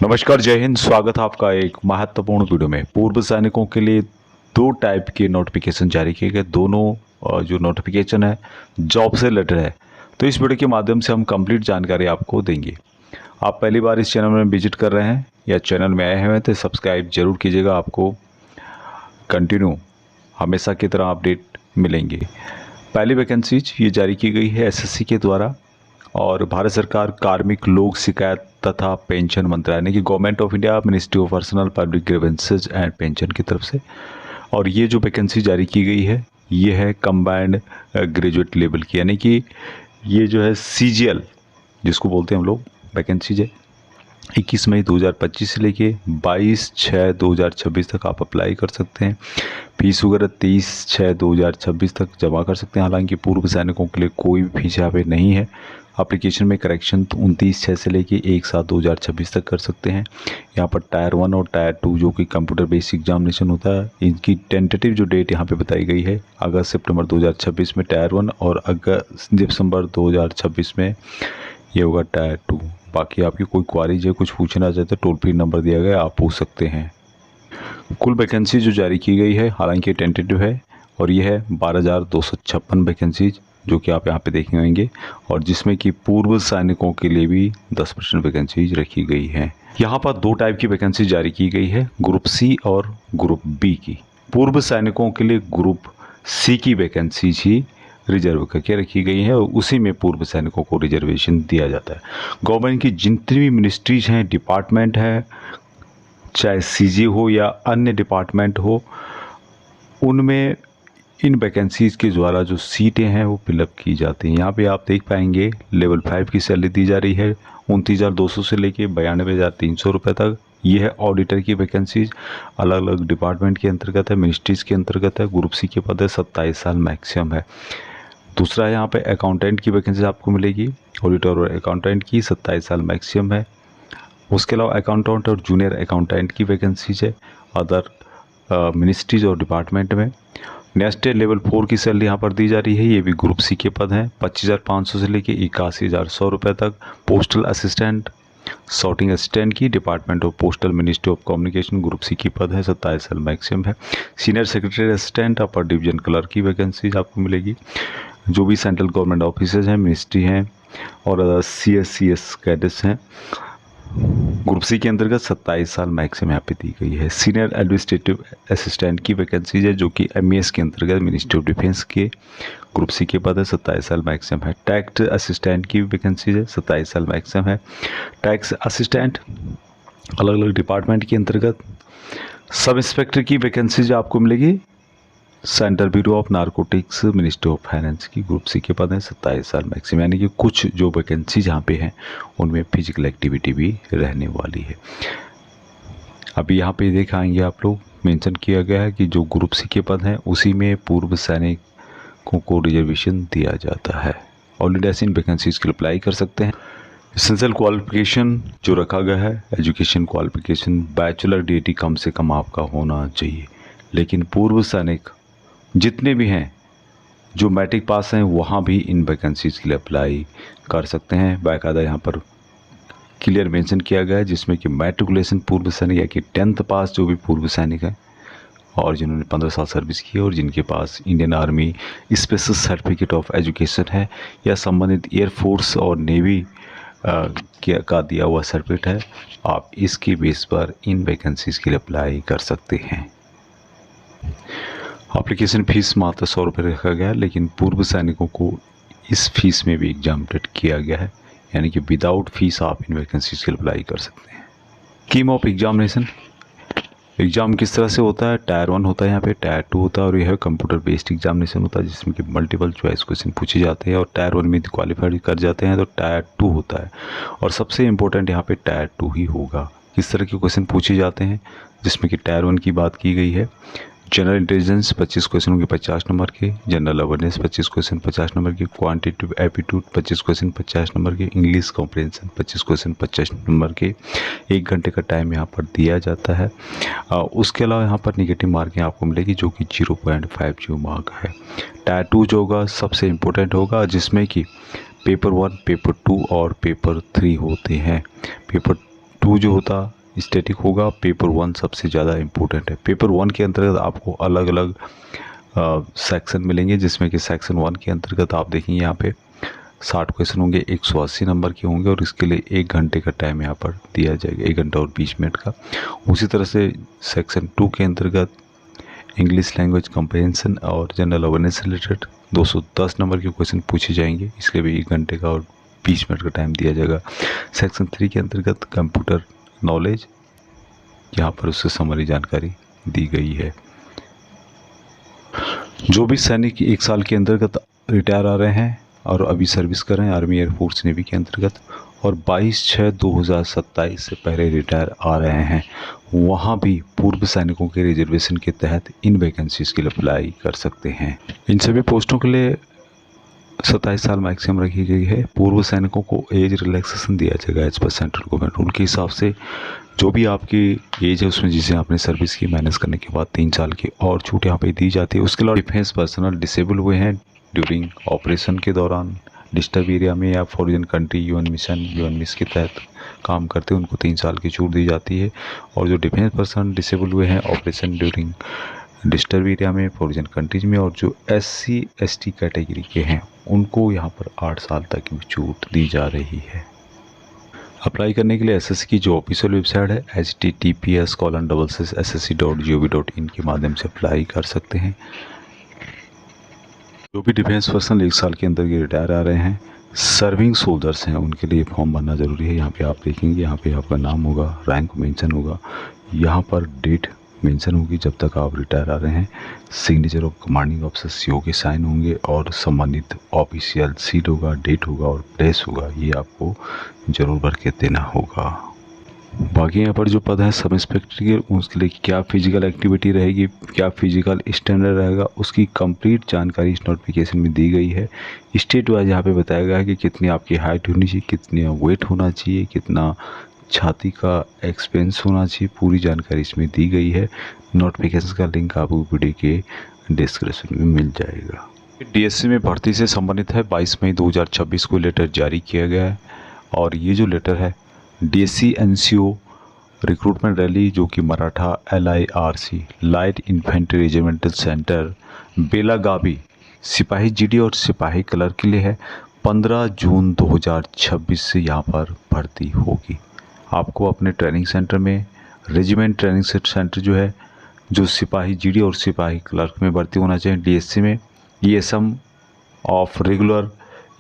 नमस्कार, जय हिंद। स्वागत है आपका एक महत्वपूर्ण वीडियो में। पूर्व सैनिकों के लिए दो टाइप के नोटिफिकेशन जारी किए गए। दोनों जो नोटिफिकेशन है जॉब से रिलेटेड है। तो इस वीडियो के माध्यम से हम कंप्लीट जानकारी आपको देंगे। आप पहली बार इस चैनल में विजिट कर रहे हैं या चैनल में आए हैं तो सब्सक्राइब जरूर कीजिएगा। आपको कंटिन्यू हमेशा की तरह अपडेट मिलेंगे। पहली वैकेंसीज ये जारी की गई है एसएससी के द्वारा और भारत सरकार कार्मिक लोक शिकायत तथा पेंशन मंत्रालय यानी कि government of India ministry of personnel public grievances and pension की तरफ से। और ये जो वैकेंसी जारी की गई है ये है कंबाइंड ग्रेजुएट लेवल की, यानी कि ये जो है सीजीएल जिसको बोलते हैं हम लोग वैकेंसीज है। 21 मई 2025 से लेके 22/6/2026 तक आप अप्लाई कर सकते हैं। फीस वगैरह 23/6/2026 तक जमा कर सकते हैं। हालांकि पूर्व सैनिकों के लिए कोई भी फीस यहाँ पे नहीं है। एप्लीकेशन में करेक्शन 29/6 से लेके 1/7/2026 तक कर सकते हैं। यहाँ पर टायर 1 और टायर 2 जो कि कंप्यूटर बेस्ड एग्जामिनेशन होता है, इनकी टेंटेटिव जो डेट यहाँ पे बताई गई है अगस्त सितंबर 2026 में टायर 1 और अगस्त दिसंबर 2026 में ये होगा टायर 2। बाकी आपकी कोई क्वारीज है, कुछ पूछना चाहते हैं, टोल फ्री नंबर दिया गया है, आप पूछ सकते हैं। कुल वैकेंसी जो जारी की गई है हालांकि टेंटेटिव है और ये है 12,256 वैकेंसीज जो कि आप यहाँ पे देखे होंगे, और जिसमें कि पूर्व सैनिकों के लिए भी 10% वैकेंसीज रखी गई हैं। यहाँ पर दो टाइप की वैकेंसी जारी की गई है, ग्रुप सी और ग्रुप बी की। पूर्व सैनिकों के लिए ग्रुप सी की वैकेंसीज ही रिजर्व करके रखी गई है और उसी में पूर्व सैनिकों को रिजर्वेशन दिया जाता है। गवर्नमेंट की जितनी भी मिनिस्ट्रीज हैं, डिपार्टमेंट है, चाहे सीजी हो या अन्य डिपार्टमेंट हो, उनमें इन वैकेंसीज़ के द्वारा जो सीटें हैं वो फिलअप की जाती हैं। यहाँ पे आप देख पाएंगे लेवल 5 की सैलरी दी जा रही है 29,200 से लेके 92,300 रुपये तक। ये है ऑडिटर की वैकेंसीज, अलग अलग डिपार्टमेंट के अंतर्गत है, मिनिस्ट्रीज़ के अंतर्गत है। ग्रुप सी के पद है 27 साल मैक्सिमम है। दूसरा है यहाँ पे अकाउंटेंट की वैकेंसी आपको मिलेगी, ऑडिटर और अकाउंटेंट की 27 साल मैक्सिमम है। उसके अलावा अकाउंटेंट और जूनियर अकाउंटेंट की वैकेंसीज है अदर मिनिस्ट्रीज और डिपार्टमेंट में। नेक्स्ट लेवल 4 की सैलरी यहाँ पर दी जा रही है, ये भी ग्रुप सी के पद हैं 25,500 से लेके 81,100 रुपये तक। पोस्टल असिस्टेंट, सॉर्टिंग असिस्टेंट की department of postal ministry of communication group C की पद है 27 साल मैक्सिमम है। Senior secretary assistant upper division clerk की वैकेंसीज आपको मिलेगी। जो भी सेंट्रल गवर्नमेंट ऑफिसर्स हैं, मिनिस्ट्री हैं और CSCS कैडेट्स हैं, ग्रुप सी के अंतर्गत 27 साल मैक्सिमम यहाँ पे दी गई है। सीनियर एडमिनिस्ट्रेटिव असिस्टेंट की वैकेंसीज है जो कि MES के अंतर्गत मिनिस्ट्री ऑफ डिफेंस के ग्रुप सी के पद है 27 साल मैक्सिमम है। टैक्स असिस्टेंट की वैकेंसीज है 27 साल मैक्सिमम है। टैक्स असिस्टेंट अलग अलग डिपार्टमेंट के अंतर्गत। सब इंस्पेक्टर की वैकेंसीज आपको मिलेगी central bureau of narcotics ministry of finance की ग्रुप सी के पद हैं 27 साल मैक्सिमम। यानी कि कुछ जो वैकेंसी जहाँ पे हैं उनमें फिजिकल एक्टिविटी भी रहने वाली है। अभी यहाँ पे दिखाएंगे आप लोग, मेंशन किया गया है कि जो ग्रुप सी के पद हैं उसी में पूर्व सैनिकों को रिजर्वेशन दिया जाता है। ऑल इंडिया इन वैकेंसीज के लिए अप्लाई कर सकते हैं। एसेंशियल क्वालिफिकेशन जो रखा गया है, एजुकेशन क्वालिफिकेशन बैचलर डिग्री कम से कम आपका होना चाहिए। लेकिन पूर्व सैनिक जितने भी हैं जो मैट्रिक पास हैं वहाँ भी इन वैकेंसीज के लिए अप्लाई कर सकते हैं। बाकायदा यहाँ पर क्लियर मेंशन किया गया है जिसमें कि मैट्रिकुलेशन पूर्व सैनिक या कि 10th पास जो भी पूर्व सैनिक हैं और जिन्होंने 15 साल सर्विस की है और जिनके पास Indian army special certificate of education है या संबंधित एयरफोर्स और नेवी का दिया हुआ सर्टिफिकेट है, आप इसके बेस पर इन वैकेंसीज के लिए अप्लाई कर सकते हैं। एप्लीकेशन फ़ीस मात्र 100 रुपये रखा गया है, लेकिन पूर्व सैनिकों को इस फीस में भी एग्जामिनेट किया गया है, यानी कि विदाउट फीस आप इन वैकेंसीज के लिए अप्लाई कर सकते हैं। स्कीम ऑफ एग्जामिनेशन, एग्ज़ाम किस तरह से होता है? टायर 1 होता है, यहाँ पे टायर 2 होता है और यह कंप्यूटर बेस्ड एग्जामिनेशन होता है जिसमें कि मल्टीपल चॉइस क्वेश्चन पूछे जाते हैं और टायर 1 में क्वालिफाइड कर जाते हैं तो टायर 2 होता है। और सबसे इम्पोर्टेंट यहाँ पे टायर 2 ही होगा। किस तरह के क्वेश्चन पूछे जाते हैं जिसमें कि टायर 1 की बात की गई है। जनरल इंटेलिजेंस 25 क्वेश्चन होंगे 50 नंबर के, जनरल अवेयरनेस 25 क्वेश्चन 50 नंबर के, क्वांटिटेटिव एप्टीट्यूड 25 क्वेश्चन 50 नंबर के, इंग्लिश कॉम्प्रिहेंशन 25 क्वेश्चन 50 नंबर के। 1 घंटे का टाइम यहाँ पर दिया जाता है। उसके अलावा यहाँ पर निगेटिव मार्किंग आपको मिलेगी जो कि 0.50 मार्क है। टायर 2 जो होगा सबसे इम्पोर्टेंट होगा जिसमें कि पेपर 1, पेपर 2 और पेपर 3 होते हैं। पेपर 2 जो होता स्टैटिक होगा, पेपर 1 सबसे ज़्यादा इम्पोर्टेंट है। पेपर 1 के अंतर्गत आपको अलग अलग सेक्शन मिलेंगे, जिसमें कि सेक्शन 1 के अंतर्गत आप देखेंगे यहाँ पे 60 क्वेश्चन होंगे, 180 नंबर के होंगे और इसके लिए 1 घंटे का टाइम यहाँ पर दिया जाएगा, 1 घंटा और 20 मिनट का। उसी तरह से सेक्शन 2 के अंतर्गत इंग्लिश लैंग्वेज कम्प्रहेंशन और जनरल अवेयरनेस से रिलेटेड 210 नंबर के क्वेश्चन पूछे जाएंगे, इसके लिए भी 1 घंटे का और 20 मिनट का टाइम दिया जाएगा। सेक्शन 3 के अंतर्गत कंप्यूटर नॉलेज, यहाँ पर उससे समरी जानकारी दी गई है। जो भी सैनिक 1 साल के अंतर्गत रिटायर आ रहे हैं और अभी सर्विस कर रहे हैं आर्मी, एयरफोर्स, नेवी के अंतर्गत, और 22/6/2027 से पहले रिटायर आ रहे हैं, वहाँ भी पूर्व सैनिकों के रिजर्वेशन के तहत इन वैकेंसीज़ के लिए अप्लाई कर सकते हैं। इन सभी पोस्टों के लिए 27 साल मैक्सिमम रखी गई है। पूर्व सैनिकों को एज रिलैक्सेशन दिया जाएगा as per central government rule के हिसाब से। जो भी आपकी एज है उसमें जिसे आपने सर्विस की मैनेज करने के बाद 3 साल की और छूट यहाँ पे दी जाती है। उसके अलावा डिफेंस पर्सनल डिसेबल हुए हैं ड्यूरिंग ऑपरेशन के दौरान डिस्टर्ब एरिया में या फॉरेन कंट्री यूएन मिस के तहत काम करते हैं, उनको 3 साल की छूट दी जाती है। और जो डिफेंस पर्सन डिसेबल हुए हैं ऑपरेशन ड्यूरिंग डिस्टर्ब एरिया में, फॉरेन कंट्रीज में, और जो SC ST कैटेगरी के हैं उनको यहाँ पर 8 साल तक की छूट दी जा रही है। अप्लाई करने के लिए SSC की जो ऑफिशियल वेबसाइट है https://ssc.gov.in के माध्यम से अप्लाई कर सकते हैं। जो भी डिफेंस पर्सन 1 साल के अंदर ये रिटायर आ रहे हैं, सर्विंग सोल्जर्स हैं, उनके लिए फॉर्म भरना ज़रूरी है। यहाँ पे आप देखेंगे, यहाँ पे आपका नाम होगा, रैंक मेंशन होगा, यहाँ पर डेट मेंशन होगी जब तक आप रिटायर आ रहे हैं, signature of commanding officer CO के साइन होंगे और संबंधित ऑफिशियल सीट होगा, डेट होगा और प्लेस होगा, ये आपको ज़रूर भर के देना होगा। बाकी यहाँ पर जो पद है सब इंस्पेक्टर के, उसके लिए क्या फिजिकल एक्टिविटी रहेगी, क्या फिजिकल स्टैंडर्ड रहेगा, उसकी कंप्लीट जानकारी इस नोटिफिकेशन में दी गई है। स्टेट वाइज यहाँ पे बताया गया है कि कितनी आपकी हाइट होनी चाहिए, कितना वेट होना चाहिए, कितना छाती का एक्सपेंस होना चाहिए, पूरी जानकारी इसमें दी गई है। नोटिफिकेशन का लिंक आपको वीडियो के डिस्क्रिप्शन में मिल जाएगा। DSC में भर्ती से संबंधित है, 22 मई 2026 को लेटर जारी किया गया है। और ये जो लेटर है DSC NCO रिक्रूटमेंट रैली, जो कि Maratha LIRC light infantry regimental centre Belagavi सिपाही GD और सिपाही क्लर्क के लिए है। 15 जून 2026 से यहाँ पर भर्ती होगी। आपको अपने ट्रेनिंग सेंटर में, रेजिमेंट ट्रेनिंग सेंटर जो है, जो सिपाही GD और सिपाही क्लर्क में भर्ती होना चाहिए DSC में, ESM ऑफ रेगुलर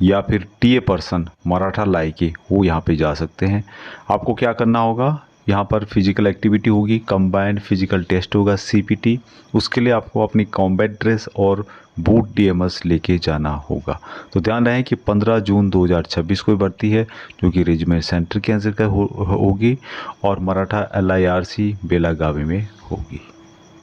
या फिर TA पर्सन मराठा लायकी, वो यहाँ पे जा सकते हैं। आपको क्या करना होगा, यहाँ पर फिजिकल एक्टिविटी होगी, कंबाइंड फिजिकल टेस्ट होगा CPT, उसके लिए आपको अपनी कॉम्बैट ड्रेस और बूट DMS लेके जाना होगा। तो ध्यान रहे कि 15 जून 2026 को भर्ती है, जो कि रेजिमेंट सेंटर के अंदर होगी और मराठा LIRC बेलागावी में होगी।